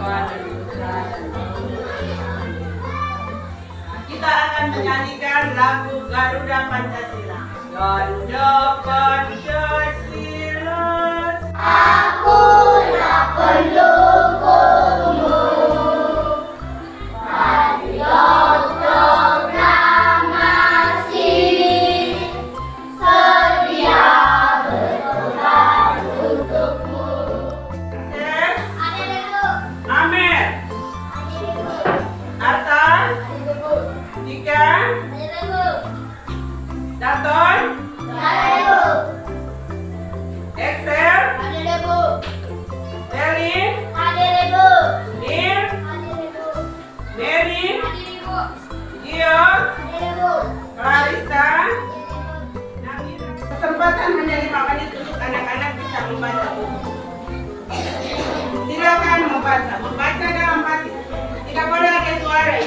Bapa dan Putra dan Roh Kudus. Kita akan menyanyikan lagu Garuda Pancasila. Garuda Pancasila. Aku tak pendukungmu, patriot proklamasi, sedia berkorban untukmu. Amer, Arta, Tika, Daton, Excel, Terry, Nir, Mary, Gio, Clarissa. Kesempatan hanya 5 menit untuk anak-anak bisa membaca buku. Silakan membaca dalam hati. Tidak boleh ada suara.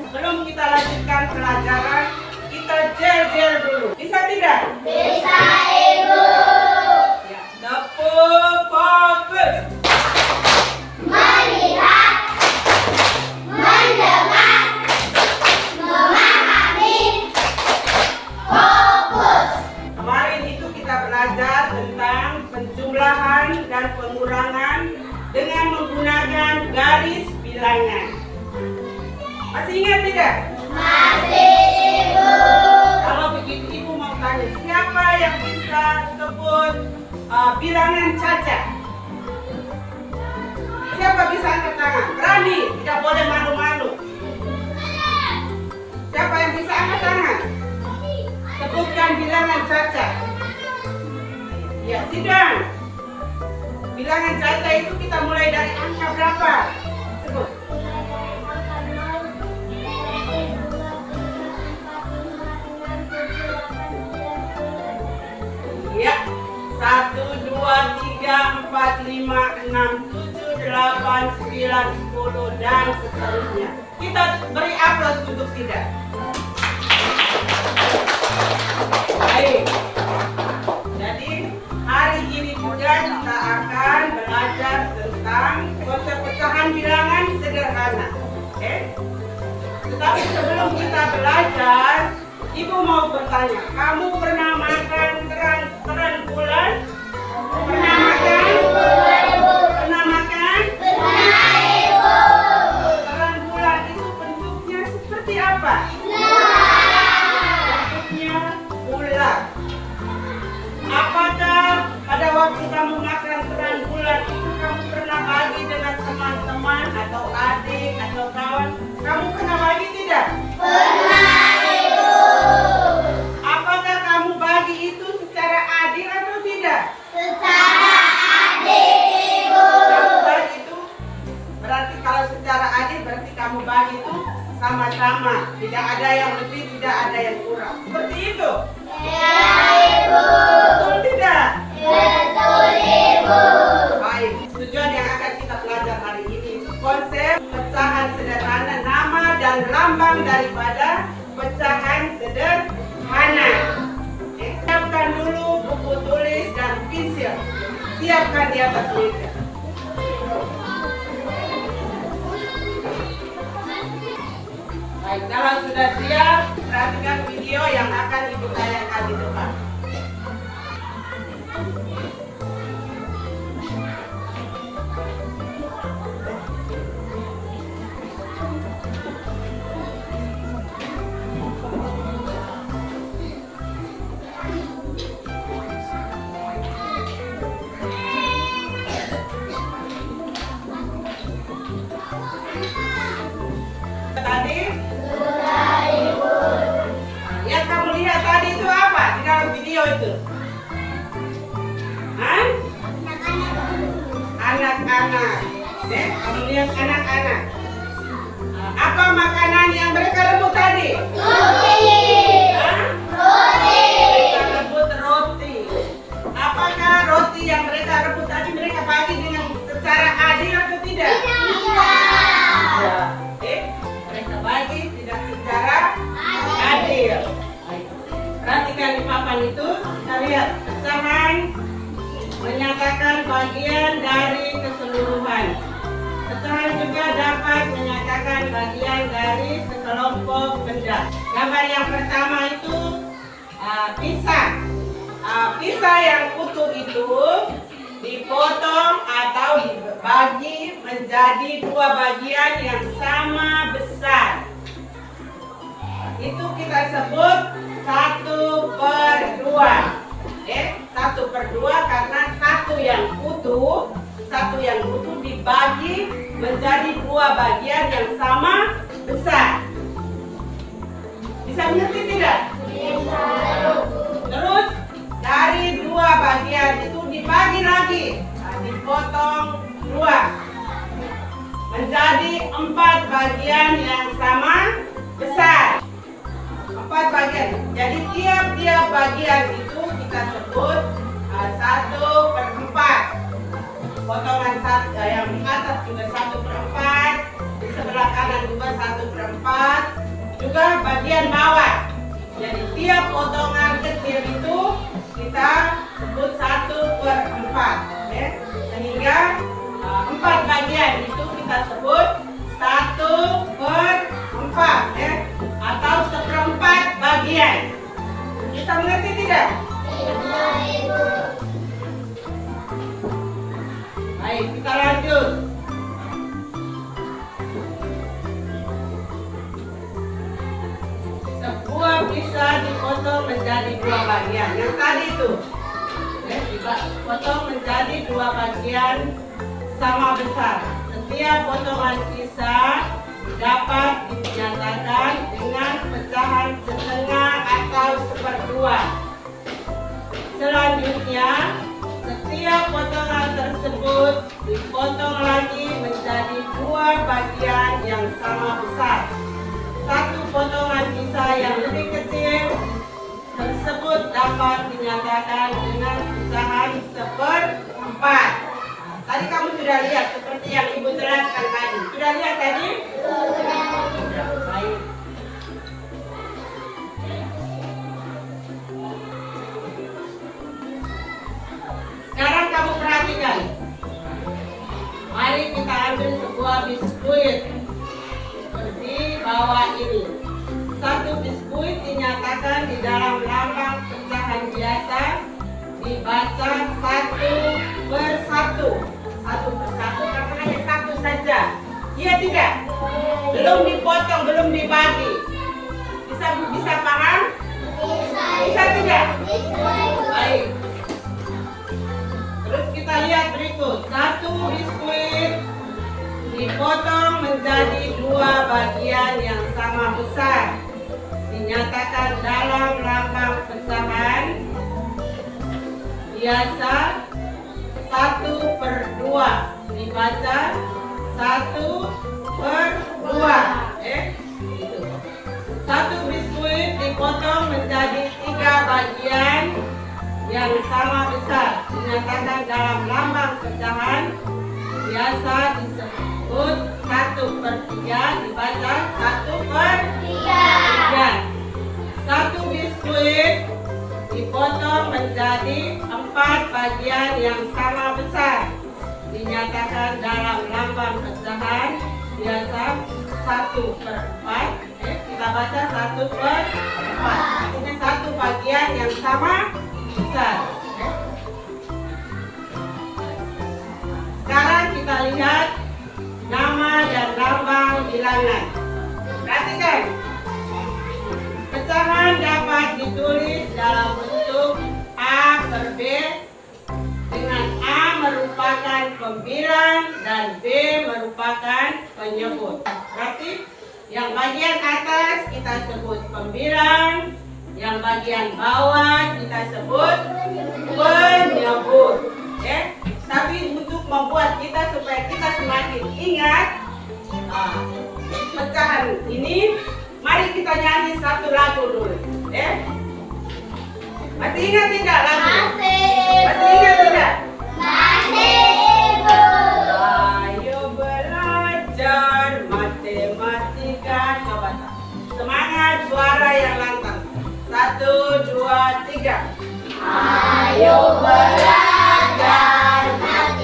Belum kita lanjutkan pelajaran, kita jel dulu. Bisa tidak? Bisa, Ibu. Ya, tepuk fokus. Melihat, mendengar, memahami, fokus. Kemarin itu kita belajar tentang penjumlahan dan pengurangan dengan menggunakan garis bilangan. Masih ingat tidak? Masih, Ibu. Kalau begitu Ibu mau tanya, siapa yang bisa sebut bilangan cacat? Siapa bisa angkat tangan? Berani, tidak boleh malu-malu. Siapa yang bisa angkat tangan? Sebutkan bilangan cacat. Ya, sidang. Bilangan cacat itu kita mulai dari angka berapa? Sebut. Ya, 1, 2, 3, 4, 5, 6, 7, 8, 9, 10, dan seterusnya. Kita beri aplaus untuk Sida. Baik. Jadi, hari ini juga kita akan belajar tentang konsep pecahan bilangan sederhana. Oke? Tetapi sebelum kita belajar, Ibu mau bertanya, kamu pernah makan keran bulan? Pernah makan? Pernah makan? Pernah, Ibu. Keran bulan itu bentuknya seperti apa? Bentuknya bulat. Apakah pada waktu kamu makan keran bulan itu kamu pernah bagi dengan teman-teman atau adik atau kawan? Kamu pernah bagi tidak? Pernah, Ibu. Apakah kamu bagi itu secara adil atau tidak? Secara adil, Ibu. Kamu bagi itu berarti kalau secara adil berarti kamu bagi itu sama-sama. Tidak ada yang lebih, tidak ada yang kurang. Seperti itu. Ya, Ibu. Betul tidak? Betul, Ibu. Baik. Tujuan yang akan kita pelajari hari ini konsep pecahan sederhana, nama dan lambang daripada pecahan sederhana. Siapkan dulu buku tulis dan pensil. Siapkan di atas meja. Baik, kalau sudah siap, perhatikan video yang akan Ibu tayangkan di depan. Tadi, Sudah, Ibu. yang kamu lihat tadi itu apa di dalam video itu? Hah? Anak-anak. Kamu lihat anak-anak. Apa makanan yang mereka rebut tadi? Roti. Hah? Roti. Mereka rebut roti. Apakah roti yang mereka rebut tadi mereka bagi dengan secara adil atau tidak? Tidak. Ya. bagian dari keseluruhan. Pecahan juga dapat menyatakan bagian dari sekelompok benda. Gambar yang pertama itu pisang. Pisang yang utuh itu dipotong atau dibagi menjadi dua bagian yang sama besar. Itu kita sebut 1/2. 1/2 karena satu yang utuh dibagi menjadi dua bagian yang sama besar. Bisa mengerti tidak? Bisa. Terus dari dua bagian itu dibagi lagi, dipotong dua menjadi 4 bagian yang sama besar. 4 bagian. Jadi tiap-tiap bagian itu kita sebut 1/4. Potongan yang di atas juga 1/4, di sebelah kanan juga 1/4, juga bagian bawah. Jadi tiap potongan kecil itu kita sebut 1/4. Sehingga 4 bagian itu kita sebut 1/4 atau 1/4 bagian. Bisa mengerti tidak? Bisa, Ibu. Baik, kita lanjut. Sebuah pisang dipotong menjadi dua bagian. Yang tadi itu dipotong menjadi dua bagian sama besar. Setiap potongan pisang dapat dinyatakan dengan pecahan setengah atau 1/2. Selanjutnya, setiap potongan tersebut dipotong lagi menjadi dua bagian yang sama besar. Satu potongan pisang yang lebih kecil tersebut dapat dinyatakan dengan pecahan 1/4. Tadi kamu sudah lihat seperti yang Ibu jelaskan tadi. Sudah lihat tadi? Sudah. Baik. Sekarang kamu perhatikan. Mari kita ambil sebuah biskuit seperti bawah ini. Satu biskuit dinyatakan di dalam lambang pecahan biasa dibaca 1/1. 1/1 karena hanya satu saja. Iya tidak? Belum dipotong, belum dibagi. Bisa paham? Bisa. Bisa tidak? Bisa, Ibu. Baik. Terus kita lihat berikut. Satu biskuit dipotong menjadi dua bagian yang sama besar. Dinyatakan dalam lambang pecahan biasa 1/2. Dibaca 1/2. Gitu. Satu biskuit dipotong menjadi 3 bagian yang sama besar. Dinyatakan dalam lambang pecahan biasa disebut 1/3. Dibaca 1/3. Satu biskuit dipotong menjadi 4 bagian yang sama besar. Dinyatakan dalam lambang pecahan biasa 1/4. Kita baca 1/4. Artinya satu bagian yang sama besar. Sekarang kita lihat nama dan lambang bilangan. Perhatikan. Pecahan dapat ditulis dalam bentuk A/B dengan A merupakan pembilang dan B merupakan penyebut. Berarti yang bagian atas kita sebut pembilang, yang bagian bawah kita sebut penyebut. Tapi untuk membuat kita supaya kita semakin ingat pecahan ini, mari kita nyanyi satu lagu dulu. Masih ingat tidak lagu? Masih ingat tidak? Masih, Ibu. Ayo belajar matematika. Coba semangat, suara yang lantang. 1, 2, 3. Ayo belajar matematika.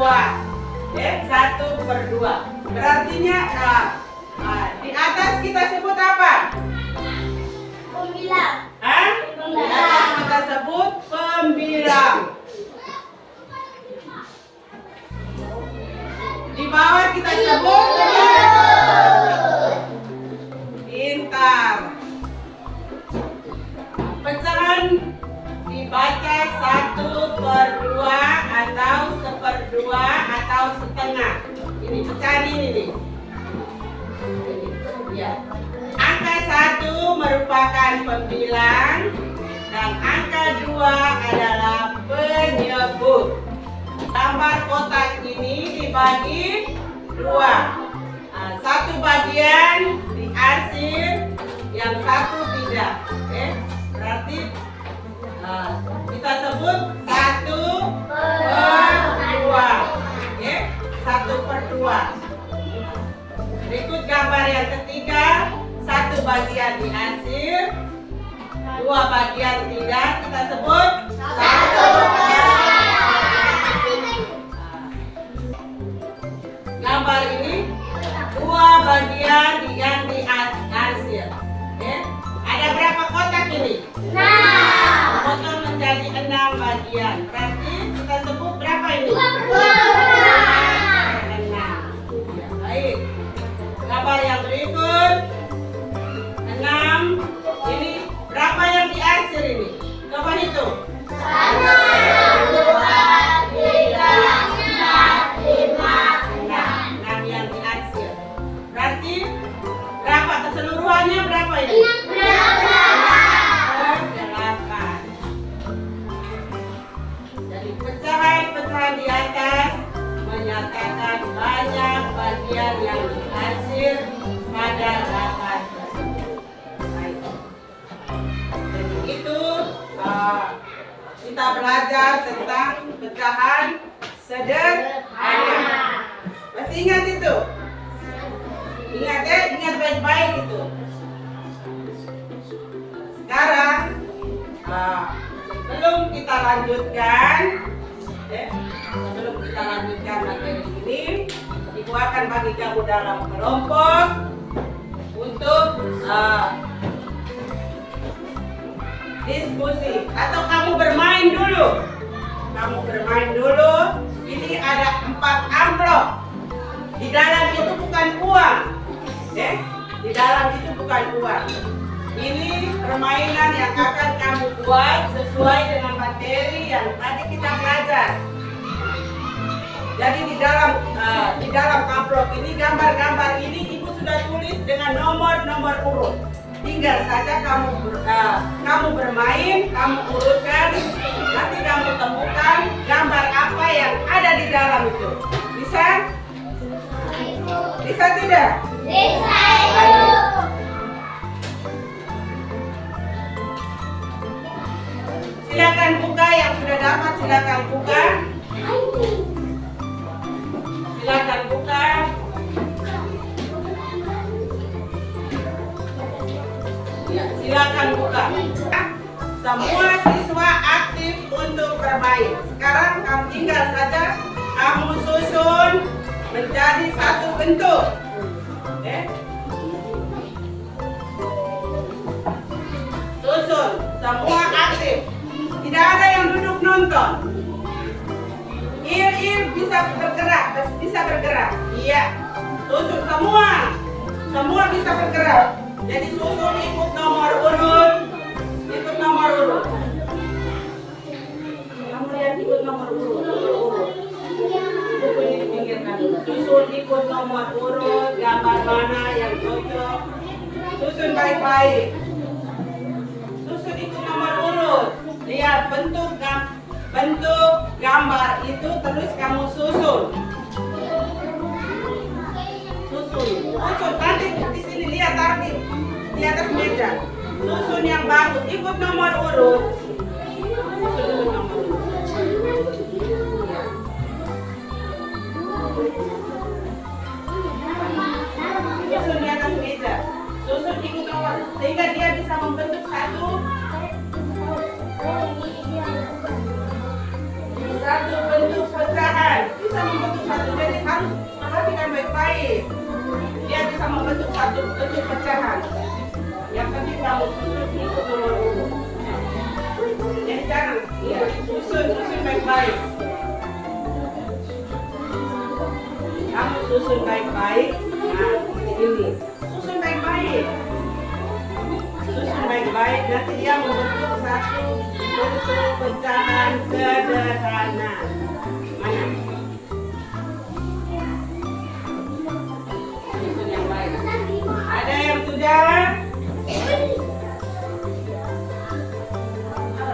1/2. Berartinya di atas kita sebut apa? Pembilang. Di atas kita sebut pembilang. Di bawah kita sebut pintar. Pecahan dibaca 1/2 atau 1/2 atau setengah. Ini pecahan ini nih. Ya. Angka 1 merupakan pembilang dan angka 2 adalah penyebut. Gambar kotak ini dibagi 2. Satu bagian diarsir, yang satu tidak. Berarti kita sebut 1/2. 1/2. Berikut gambar yang ketiga, satu bagian diarsir, 2 bagian tidak, kita sebut 1/2. Gambar ini 2 bagian yang diarsir. Ada berapa kotak ini? 6. Potong menjadi 6 bagian. Berarti kita sebut berapa ini? 6. Baik. Gambar yang berikut 6. Ini berapa yang diarsir ini? Coba hitung. 1, 2, 3, 4, 5, 6. 6 yang diarsir. Berarti berapa keseluruhannya berapa ini? 8. Jadi pecahan-pecahan di atas menyatakan banyak bagian yang diarsir pada 8 tersebut. Baik. Jadi itu kita belajar tentang pecahan sederhana. Masih ingat itu? Ingat ya, ingat baik-baik itu. Sekarang sebelum kita lanjutkan materi ini, Ibu akan bagi kamu dalam kelompok untuk diskusi atau kamu bermain dulu. Ini ada 4 amplop. Di dalam itu bukan uang. Di dalam itu bukan uang. Ini permainan yang akan kamu buat sesuai dengan materi yang tadi kita belajar. Jadi di dalam amplop ini, gambar-gambar ini Ibu sudah tulis dengan nomor-nomor urut. Tinggal saja kamu bermain, kamu urutkan, nanti kamu temukan gambar apa yang ada di dalam itu. Bisa? Bisa tidak? Bisa, Ayo. Ibu. Silakan buka, yang sudah dapat silakan buka. Silakan buka. Ya, silakan buka. Semua siswa aktif untuk bermain. Sekarang kamu tinggal saja kamu susun menjadi satu bentuk. Susun, semua aktif. Tidak ada yang duduk nonton. Ir bisa bergerak. Iya. Susun semua bisa bergerak. Jadi susun ikut nomor urut. Kamu lihat ikut nomor urut. Buku ini dipinggirkan. Susun ikut nomor urut, gambar mana yang cocok. Susun baik-baik. Susun ikut nomor urut. Lihat bentuk gambar itu terus kamu susun. Nanti di sini lihat taruh di atas meja. Susun yang bagus, ikut nomor urut. Susun di atas meja. Susun ikut nomor sehingga dia bisa membentuk satu bentuk pecahan. Bisa bisa membentuk satu, jadi harus perhatikan baik-baik. Dia bisa membentuk satu bentuk pecahan. Yang penting kamu susun ikut nomor urut. Jadi jangan, ya, susun baik-baik. Kamu susun baik-baik. Nah, ini. Susun baik-baik. Susun baik-baik. Nanti dia membentuk satu bentuk pecahan sederhana. Mana? Susun yang baik. Ada yang sudah?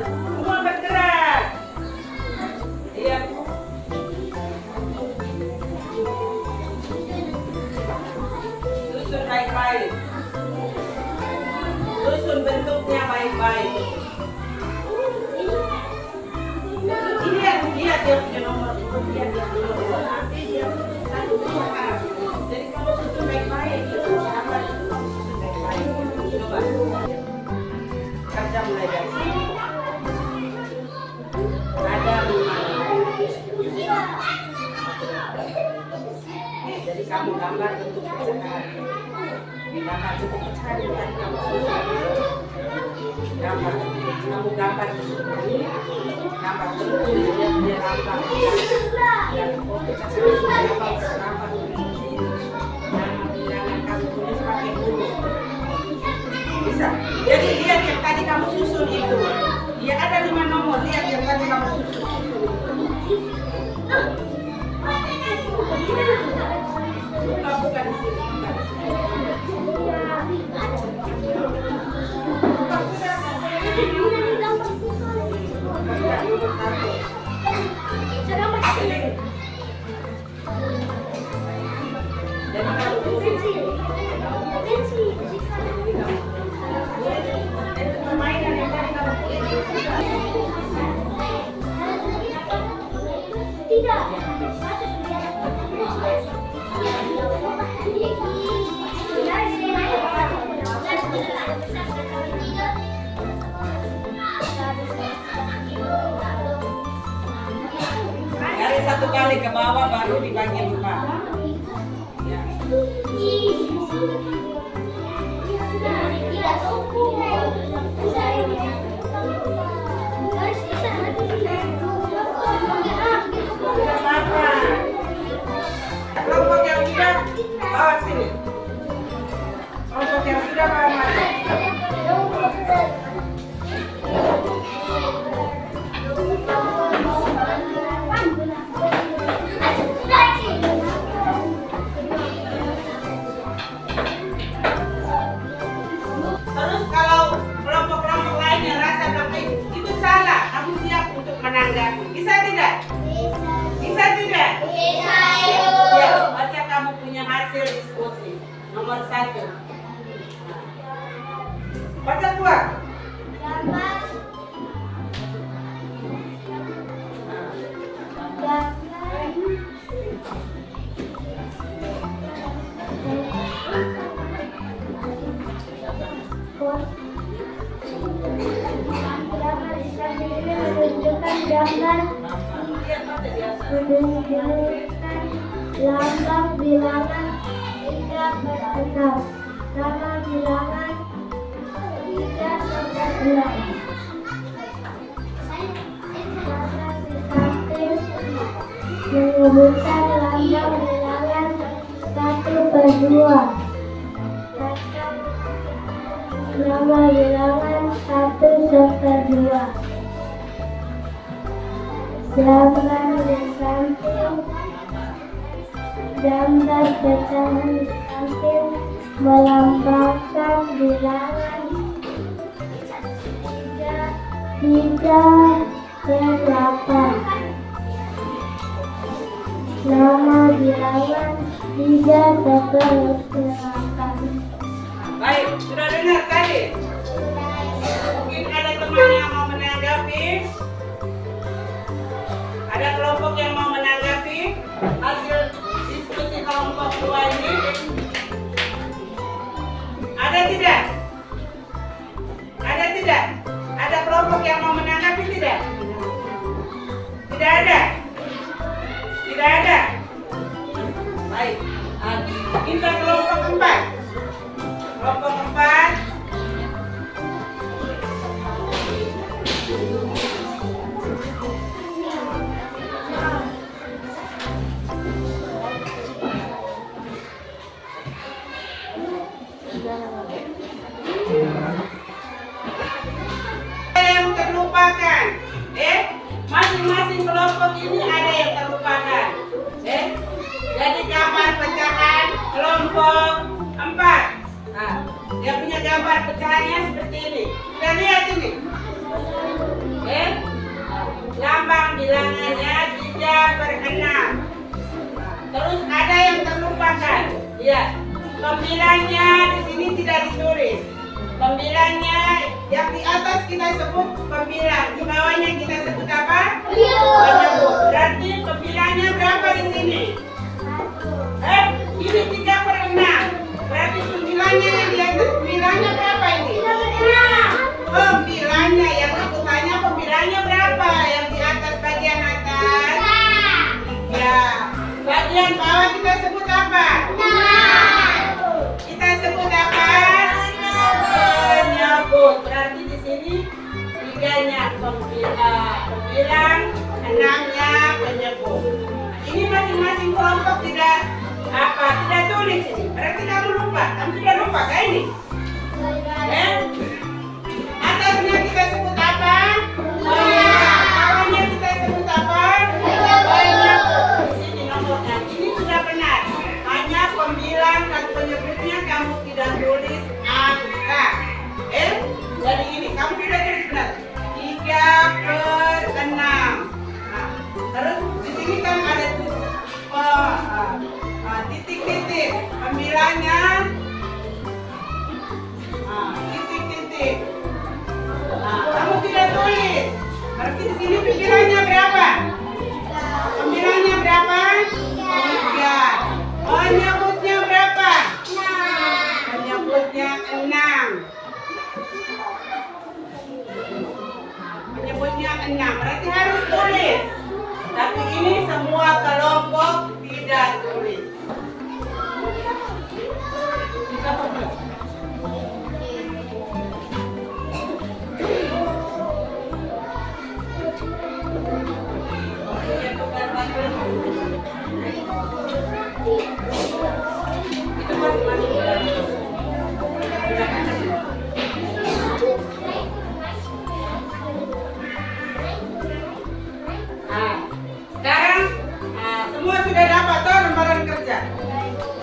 Semua bergerak. Iya. Susun baik-baik. Susun bentuknya baik-baik. Lihat dia punya nomor. Lihat dia punya nomor. Nanti dia satu pecahan. Jadi kamu susun baik-baik. Apa itu? Susun baik-baik. Coba. Kaca mulai dari sini. Ada 5 nomor. Jadi kamu gambar bentuk pecahan. Gambar bentuk pecahan dan kamu susun. Gambar. Kamu gambar di sini. Gambar bentuk dia punya lambang. Dan pecah susun gambar ini. Jangan kamu tulis pakai huruf. Bisa. Jadi lihat yang tadi kamu susun itu. Ya ada 5 nomor. Lihat yang tadi kamu susun. Bukan di sini. Dari satu kali ke bawah baru dibagi 5. Ya. Kelompok yang sudah bawa sini. Kelompok yang sudah bawa mana? Terus kalau kelompok-kelompok lain yang rasa bahwa itu salah, kamu siap untuk menanggapi. Bisa tidak? Bisa tidak? Bisa. Ya, baca kamu punya hasil diskusi. Nomor 1. Baca tua. Menunjukkan lambang bilangan hingga berenam. Nama bilangan 3 sampai 6. Nama di samping menyebutkan lambang bilangan 1/2. Nama bilangan 1/2. Gambar di samping, gambar pecahan di samping melambangkan bilangan 3 dan 8. Nama bilangan 3 sampai 8. Baik, sudah dengar tadi? Mungkin ada teman yang mau menanggapi? Ada kelompok yang mau menanggapi hasil diskusi kelompok 2 ini? Ada tidak? Ada tidak? Ada kelompok yang mau menanggapi tidak? Tidak ada? Tidak ada? Jadi gambar pecahan kelompok 4. Nah, dia punya gambar pecahannya seperti ini. Kita lihat ini. Lambang bilangannya 3/6. Terus ada yang terlupakan. Lihat, pembilangnya di sini tidak ditulis. Pembilangnya yang di atas kita sebut pembilang, di bawahnya kita sebut apa? Penyebut. Berarti pembilangnya berapa di sini? Ini 3/6. Berarti pembilangnya yang di atas pembilangnya berapa ini? Pembilangnya yang aku tanya pembilangnya berapa? Yang di atas bagian atas? 3. Bagian bawah kita sebut apa? Kita sebut apa? Penyebut. Berarti di sini 3-nya pembilang, 6-nya penyebut. Ini masing-masing kelompok tidak tulis ini. Berarti kamu lupa. Kamu sudah lupa kan ini? Atasnya kita sebut apa? Bawahnya kita sebut apa? Penyebut. Di sini nomornya. Ini sudah benar. Hanya pembilang dan penyebutnya kamu tidak tulis angka. Jadi ini kamu tidak tulis benar. 3/6. Nah, terus di sini kan ada titik-titik. Pembilangnya titik-titik. Nah, kamu tidak tulis. Berarti di sini pembilangnya berapa? Pembilangnya berapa? 3. Penyebutnya berapa? Penyebutnya 6. Penyebutnya 6. Berarti harus tulis. Tapi ini semua kelompok tidak tulis. Sekarang semua sudah dapat toh lembaran kerja.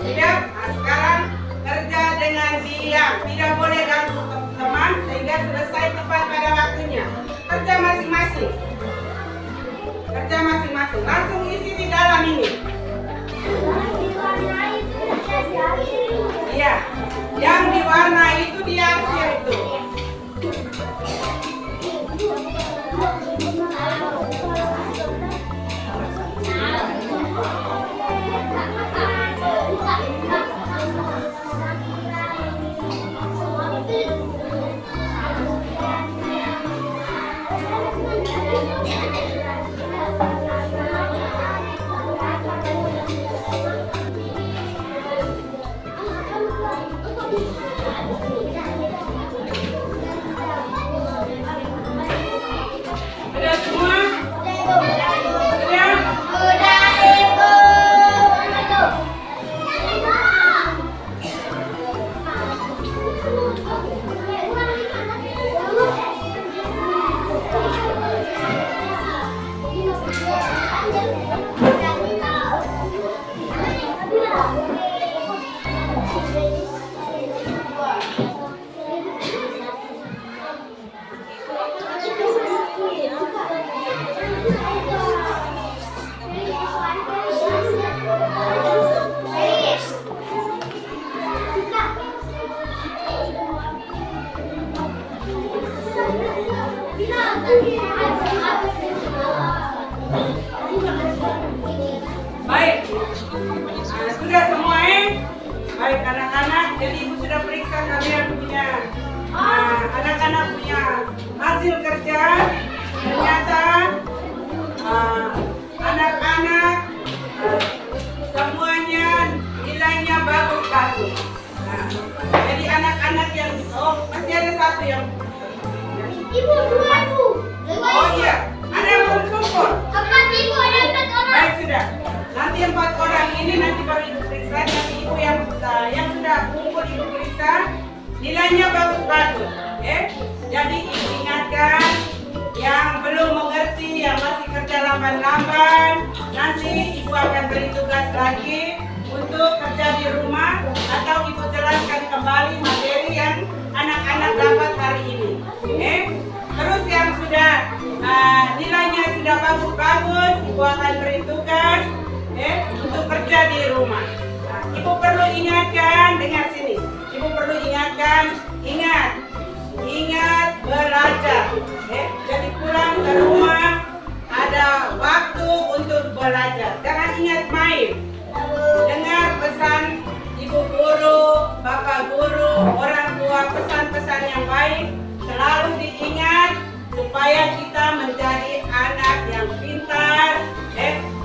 Tidak? Sekarang kerja dengan diam. Tidak boleh ganggu teman sehingga selesai tepat pada waktunya. Kerja masing-masing. Kerja masing-masing. Langsung isi di dalam ini. Iya. Yang diwarnai itu diarsir itu. Sudah semua? Sudah? Baik, sudah semua baik anak-anak. Jadi ibu sudah periksa kalian punya anak-anak punya hasil kerja. Ternyata anak-anak semuanya nilainya bagus-bagus. Jadi anak-anak yang masih ada satu yang Ibu, dua ibu. oh iya, ada yang belum kumpul. Empat ibu, ada 4 orang. Baik sudah. Nanti 4 orang ini nanti baru ibu periksa. Nanti ibu yang sudah kumpul ibu periksa nilainya bagus-bagus. Jadi ibu ingatkan yang belum mengerti, yang masih kerja lamban-lamban. Nanti ibu akan beri tugas lagi untuk kerja di rumah atau ibu jelaskan kembali materi yang anak-anak dapat hari ini. Terus yang sudah nilainya sudah bagus-bagus, ibu akan beri tugas untuk kerja di rumah. Nah, ibu perlu ingatkan, dengar sini. Ibu perlu ingatkan, ingat belajar. Jadi pulang ke rumah ada waktu untuk belajar. Jangan ingat main. Dengar pesan ibu guru, bapak guru, orang tua, pesan-pesan yang baik selalu diingat supaya kita menjadi anak yang pintar,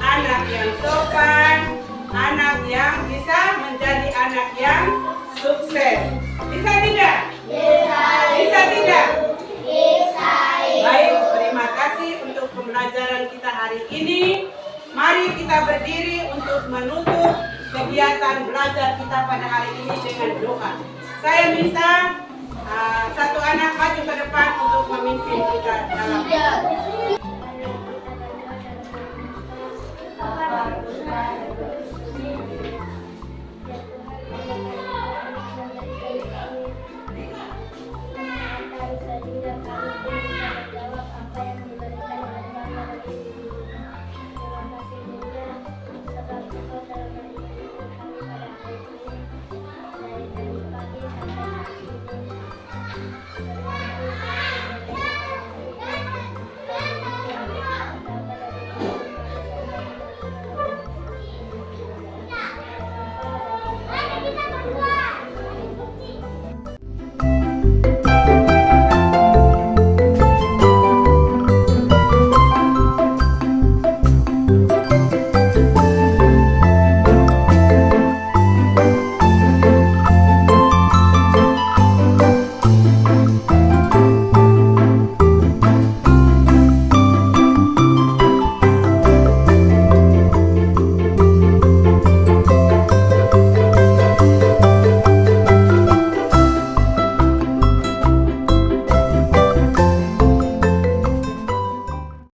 anak yang sopan, anak yang bisa menjadi anak yang sukses. Bisa tidak? Bisa. Bisa tidak? Bisa. Baik, terima kasih untuk pembelajaran kita hari ini. Mari kita berdiri untuk menutup kegiatan belajar kita pada hari ini dengan doa. Saya minta satu anak maju ke depan untuk memimpin kita dalam Jawab apa yang diberikan oleh Bapak